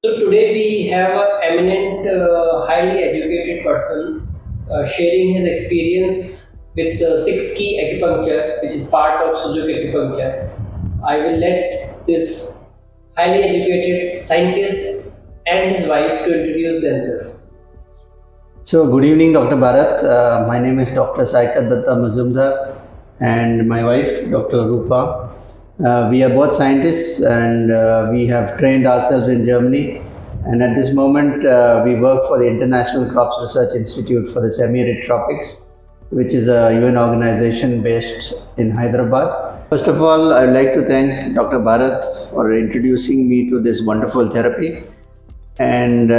So today we have an eminent, highly educated person sharing his experience with 6 key acupuncture, which is part of Sujok Acupuncture. I will let this highly educated scientist and his wife to introduce themselves. So, good evening, Dr. Bharat. My name is Dr. Saikat Datta Mazumdar and my wife, Dr. Rupa. We are both scientists and we have trained ourselves in Germany. And at this moment, we work for the International Crops Research Institute for the Semi-Arid Tropics, which is a UN organization based in Hyderabad. First of all, I'd like to thank Dr. Bharat for introducing me to this wonderful therapy. And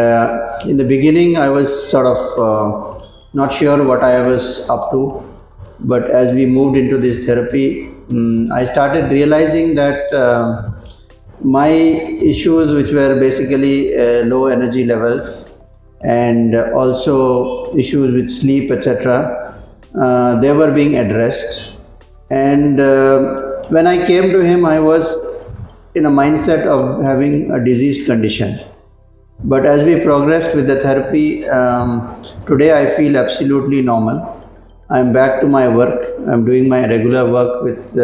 in the beginning, I was sort of not sure what I was up to. But as we moved into this therapy, I started realizing that my issues, which were basically low energy levels and also issues with sleep, etc., they were being addressed. And when I came to him, I was in a mindset of having a diseased condition. But as we progressed with the therapy, today I feel absolutely normal. I'm back to my work. I'm doing my regular work with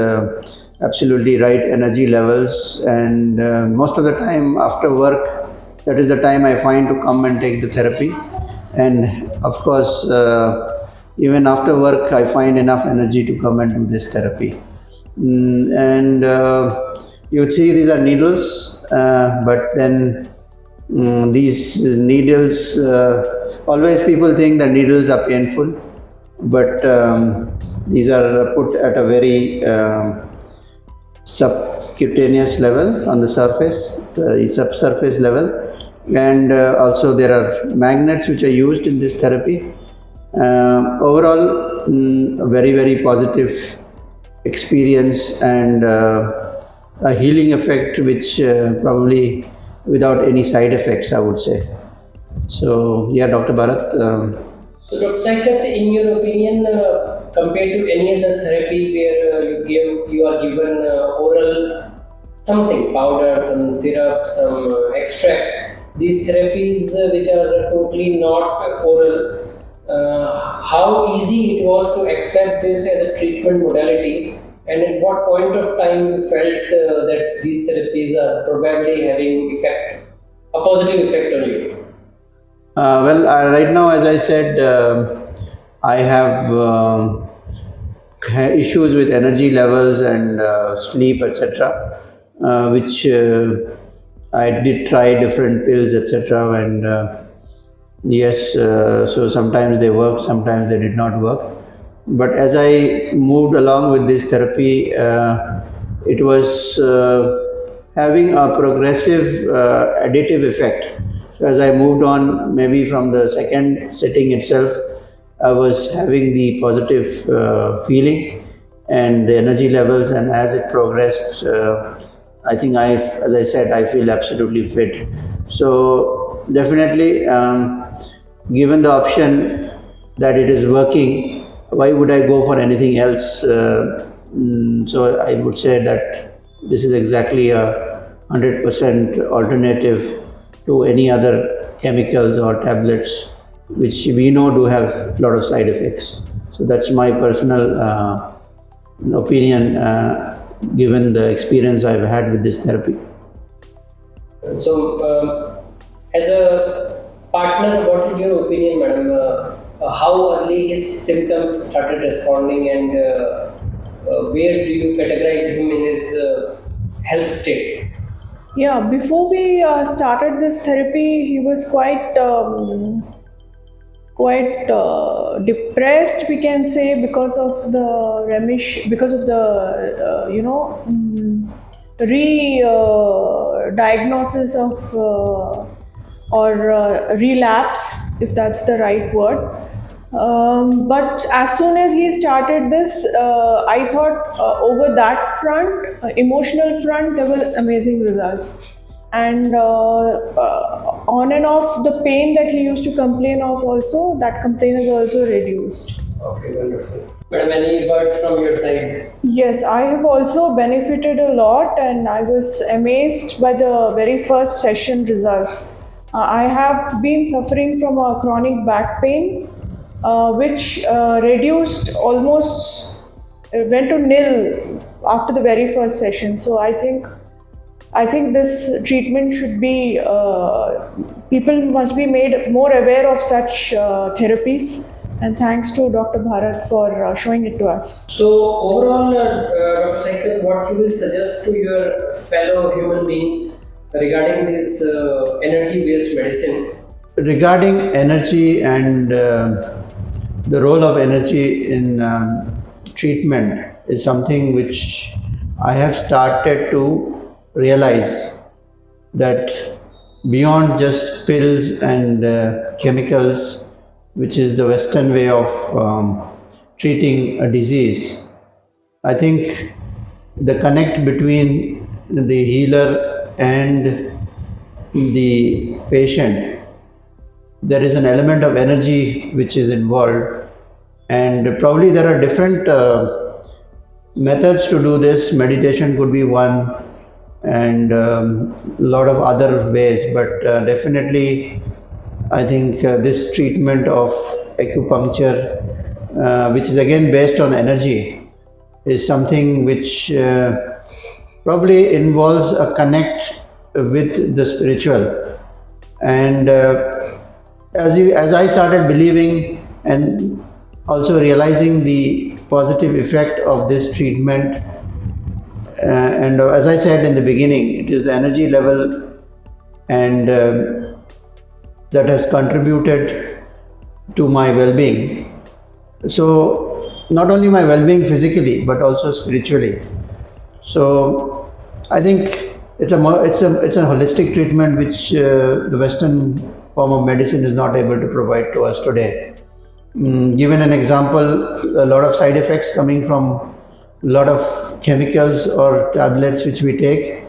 absolutely right energy levels, and most of the time after work, that is the time I find to come and take the therapy. And of course, even after work, I find enough energy to come and do this therapy. And you would see these are needles, but then these needles, always people think that needles are painful, but these are put at a very subcutaneous level on the surface, subsurface level, and also there are magnets which are used in this therapy. Overall, a very positive experience and a healing effect which probably without any side effects, I would say. So, yeah, Dr. Bharat. So, Dr. Saikat, in your opinion, compared to any other therapy where you are given oral something, powder, some syrup, some extract, these therapies which are totally not oral, how easy it was to accept this as a treatment modality, and at what point of time you felt that these therapies are probably having a positive effect on you? Right now, as I said, I have issues with energy levels and sleep, etc., which I did try different pills, etc., and yes, so sometimes they worked, sometimes they did not work. But as I moved along with this therapy, it was having a progressive additive effect. So as I moved on, maybe from the second sitting itself, I was having the positive feeling and the energy levels, and as it progressed, I think as I said, I feel absolutely fit. So definitely, given the option that it is working, why would I go for anything else? So I would say that this is exactly a 100% alternative to any other chemicals or tablets which we know do have a lot of side effects. So that's my personal opinion given the experience I've had with this therapy. So as a partner, what is your opinion, madam? How early his symptoms started responding, and where do you categorize him in his health state? Yeah, before we started this therapy, he was quite depressed, we can say, because of the remission, because of the diagnosis of or relapse, if that's the right word. But as soon as he started this, I thought over that front, emotional front, there were amazing results. And on and off, the pain that he used to complain of also, that complaint is also reduced. Okay, wonderful. Madam, any words from your side? Yes, I have also benefited a lot, and I was amazed by the very first session results. I have been suffering from a chronic back pain, which reduced almost went to nil after the very first session. So I think this treatment should be, people must be made more aware of such therapies. And thanks to Dr. Bharat for showing it to us. So overall, Dr. Saikat, what you will suggest to your fellow human beings regarding this energy-based medicine? Regarding energy and the role of energy in treatment is something which I have started to realize that beyond just pills and chemicals, which is the Western way of treating a disease, I think the connect between the healer and the patient, there is an element of energy which is involved, and probably there are different methods to do this. Meditation could be one, and a lot of other ways, but definitely I think this treatment of acupuncture, which is again based on energy, is something which probably involves a connect with the spiritual. And as I started believing and also realizing the positive effect of this treatment, and as I said in the beginning, it is the energy level and that has contributed to my well-being. So not only my well-being physically but also spiritually. So I think it's a holistic treatment which the Western form of medicine is not able to provide to us today. Given an example, a lot of side effects coming from a lot of chemicals or tablets which we take,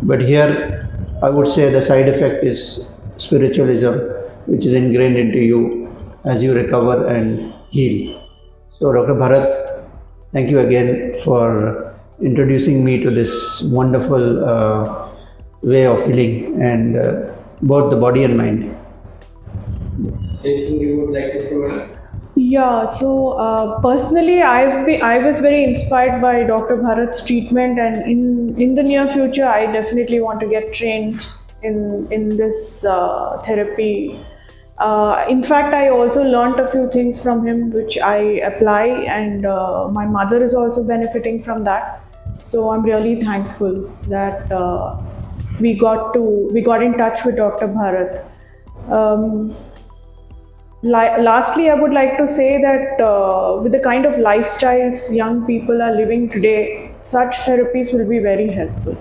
but here I would say the side effect is spiritualism, which is ingrained into you as you recover and heal. So Dr. Bharat, thank you again for introducing me to this wonderful way of healing and both the body and mind. Anything you would like to say, madam? Yeah, so personally, I was very inspired by Dr. Bharat's treatment, and in the near future, I definitely want to get trained in this therapy. In fact, I also learned a few things from him which I apply, and my mother is also benefiting from that. So I'm really thankful that we got in touch with Dr. Bharat. Lastly, I would like to say that with the kind of lifestyles young people are living today, such therapies will be very helpful.